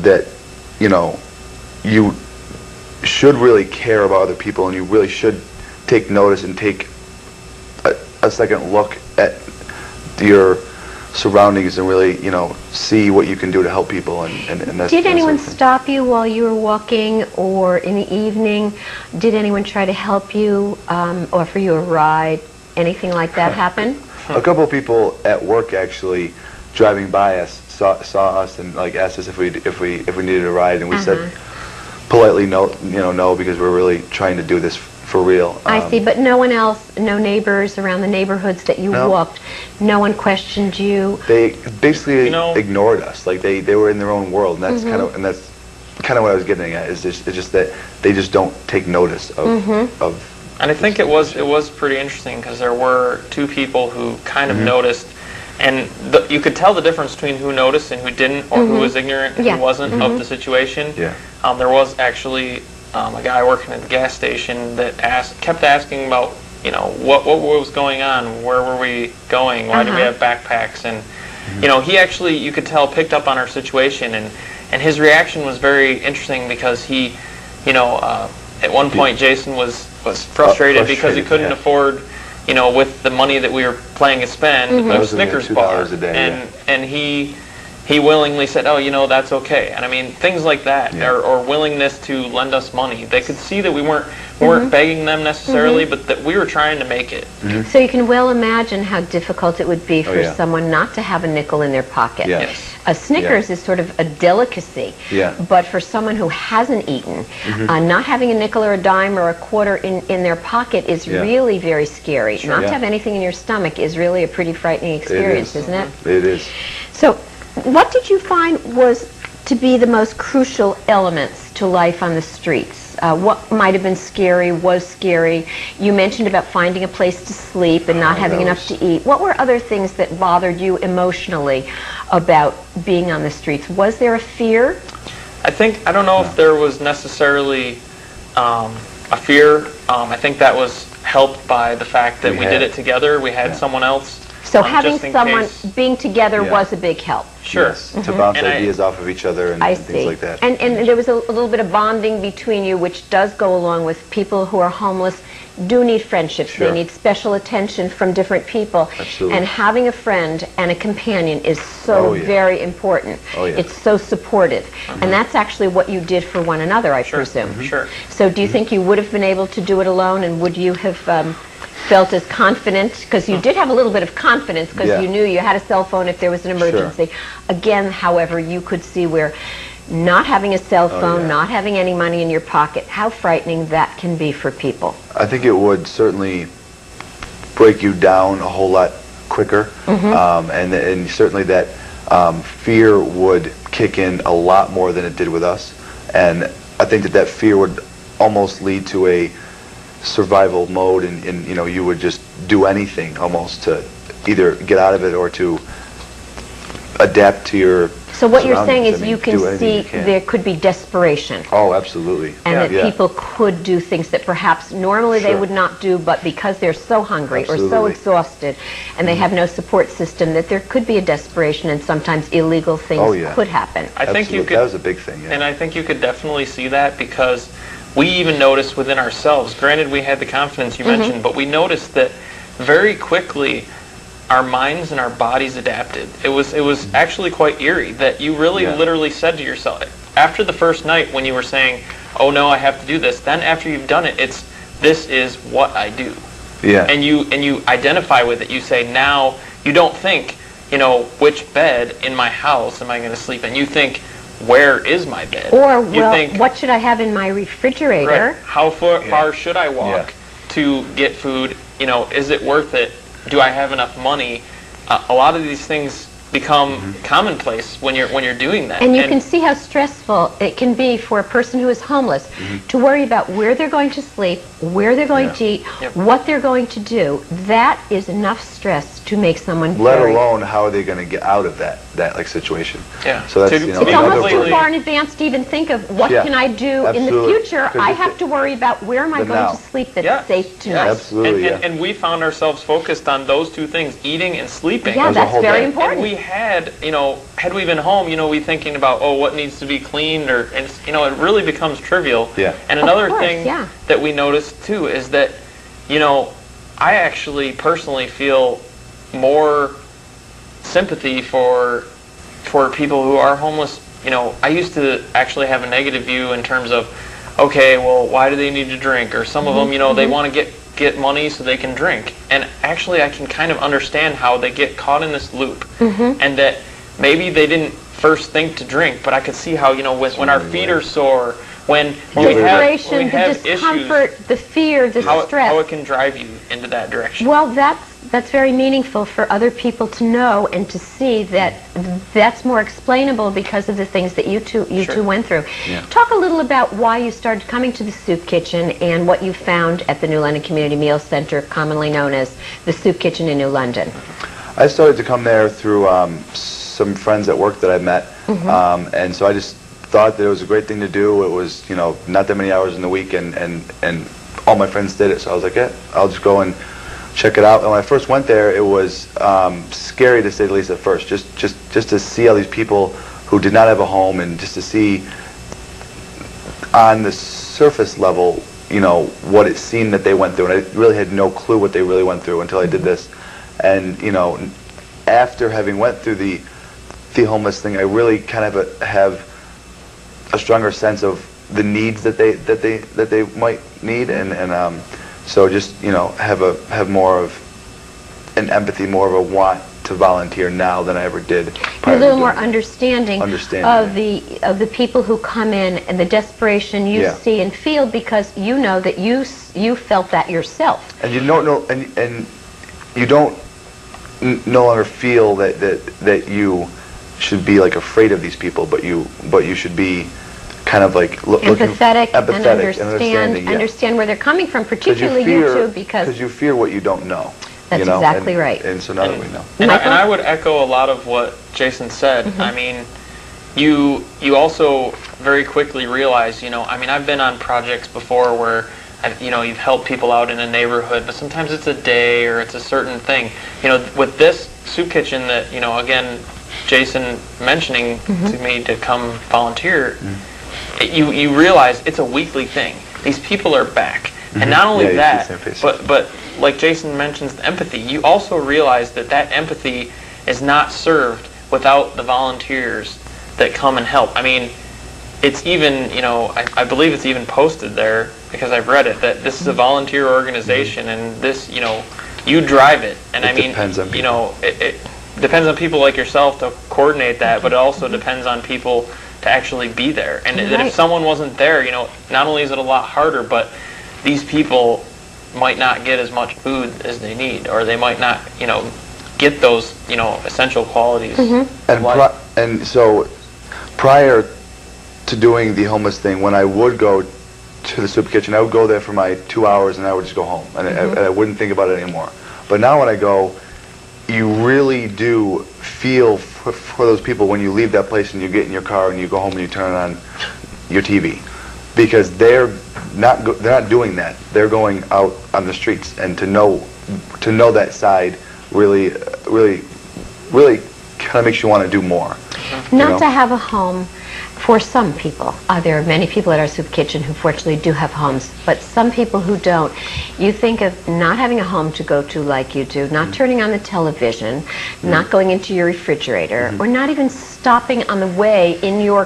that, you know, you should really care about other people, and you really should take notice and take a second look at your surroundings and really, you know, see what you can do to help people. And that's, did anyone stop you while you were walking, or in the evening? Did anyone try to help you, offer you a ride? Anything like that happen? A couple of people at work actually driving by us saw us and like asked us if we needed a ride, and we said politely no, no, because we're really trying to do this for real. I see, but no one else, no neighbors around the neighborhoods that you walked, no one questioned you? They basically ignored us, like they were in their own world, and that's kind of what I was getting at. Is just that they just don't take notice of. And I think it was pretty interesting, because there were two people who kind of noticed, and you could tell the difference between who noticed and who didn't, or who was ignorant and who wasn't of the situation. Yeah. There was actually a guy working at the gas station that kept asking about, you know, what was going on, where were we going, why do we have backpacks, and you know, he actually, you could tell, picked up on our situation, and his reaction was very interesting, because he, you know, at one point Jason was frustrated because he couldn't afford, you know, with the money that we were planning to spend, a Snickers bar, $2 a day, and he willingly said, oh, you know, that's okay. And I mean, things like that, or willingness to lend us money. They could see that we weren't begging them necessarily, but that we were trying to make it. So you can well imagine how difficult it would be for someone not to have a nickel in their pocket. Yes. A Snickers is sort of a delicacy, but for someone who hasn't eaten, not having a nickel or a dime or a quarter in their pocket is really very scary. Not to have anything in your stomach is really a pretty frightening experience, isn't it? It is. So what did you find was to be the most crucial elements to life on the streets? What might have been scary, was scary? You mentioned about finding a place to sleep and not having enough to eat. What were other things that bothered you emotionally about being on the streets? Was there a fear? I don't know if there was necessarily a fear. I think that was helped by the fact that we did it together. We had someone else. So having someone, being together was a big help. Sure. Yes, to bounce ideas off of each other and things like that. And there was a little bit of bonding between you, which does go along with people who are homeless do need friendships. They need special attention from different people. Absolutely. And having a friend and a companion is so very important. It's so supportive. And that's actually what you did for one another, I presume. Sure. So do you think you would have been able to do it alone, and would you have felt as confident, because you did have a little bit of confidence, because you knew you had a cell phone if there was an emergency. Again, however, you could see where not having a cell phone, not having any money in your pocket, how frightening that can be for people. I think it would certainly break you down a whole lot quicker, and certainly that fear would kick in a lot more than it did with us, and I think that fear would almost lead to a survival mode, and you know, you would just do anything almost to either get out of it or to adapt to your So what you're saying is you can see there could be desperation. Oh, absolutely. And that people could do things that perhaps normally they would not do, but because they're so hungry or so exhausted and they have no support system, that there could be a desperation, and sometimes illegal things could happen. I think you could, that was a big thing. And I think you could definitely see that, because we even noticed within ourselves, granted we had the confidence you mentioned, but we noticed that very quickly our minds and our bodies adapted. It was actually quite eerie that you really literally said to yourself, after the first night when you were saying, oh no, I have to do this, then after you've done it, this is what I do. Yeah. And you identify with it. You say, now, you don't think, you know, which bed in my house am I going to sleep in? You think, where is my bed? Or, well, what should I have in my refrigerator? Right. How far should I walk to get food? You know, is it worth it? Do I have enough money? A lot of these things become commonplace when you're doing that. And you can see how stressful it can be for a person who is homeless to worry about where they're going to sleep, where they're going to eat, what they're going to do. That is enough stress to make someone let alone how are they going to get out of that like situation. Yeah. So that's, you know, it's almost too far in advance to even think of what can I do in the future. I have to worry about where am I going to sleep that's safe tonight. Absolutely. And we found ourselves focused on those two things, eating and sleeping. Yeah, that's very important. And we had, had we been home, we thinking about, oh, what needs to be cleaned, or, and it's, it really becomes trivial. Yeah. And another course, thing yeah. that we noticed too is that, I actually personally feel more sympathy for people who are homeless. I used to actually have a negative view in terms of, okay, well, why do they need to drink? Or some of them, they want to get money so they can drink. And actually, I can kind of understand how they get caught in this loop, and that maybe they didn't first think to drink, but I could see how, when our feet are sore, when we Frustration, have the discomfort, issues, the fear, the stress. how it can drive you into that direction. Well, that's very meaningful for other people to know and to see that that's more explainable because of the things that you two went through. Yeah. Talk a little about why you started coming to the Soup Kitchen and what you found at the New London Community Meals Center, commonly known as the Soup Kitchen in New London. I started to come there through some friends at work that I met, and so I just thought that it was a great thing to do. It was, not that many hours in the week, and all my friends did it, so I was like, yeah, I'll just go and check it out. And when I first went there, it was scary to say the least at first, just to see all these people who did not have a home, and just to see on the surface level, what it seemed that they went through. And I really had no clue what they really went through until I did this. And, after having went through the homeless thing, I really kind of have a stronger sense of the needs that they might need, and so just have more of an empathy, more of a want to volunteer now than I ever did A prior to little doing more it. understanding Understanding, of the people who come in and the desperation you Yeah. see and feel, because you know that you felt that yourself. And you don't know, and you don't no longer feel that you should be like afraid of these people, but you should be kind of like Empathetic and understanding, yeah. understand where they're coming from, 'Cause particularly you two, because you fear what you don't know. That's exactly right. And so now that we know. And Michael? I would echo a lot of what Jason said. I mean, you also very quickly realize, I've been on projects before where, you've helped people out in a neighborhood, but sometimes it's a day or it's a certain thing. With this soup kitchen that, again, Jason mentioning to me to come volunteer, you realize it's a weekly thing. These people are back. And not only Yeah, you see that, their faces. but like Jason mentions, the empathy, you also realize that empathy is not served without the volunteers that come and help. I mean, it's even, I believe it's even posted there, because I've read it, that this is a volunteer organization, and this, you drive it. And It depends on people. it depends on people like yourself to coordinate that, but it also depends on people to actually be there. And that Right. if someone wasn't there, not only is it a lot harder, but these people might not get as much food as they need, or they might not, get those, essential qualities. And so prior to doing the homeless thing, when I would go to the soup kitchen, I would go there for my 2 hours and I would just go home, and I wouldn't think about it anymore. But now when I go, you really do feel for those people when you leave that place and you get in your car and you go home and you turn on your TV, because they're not doing that. They're going out on the streets, and to know that side really kind of makes you want to do more. not to have a home for some people. There are many people at our soup kitchen who fortunately do have homes, but some people who don't. You think of not having a home to go to like you do, not turning on the television, not going into your refrigerator, or not even stopping on the way in your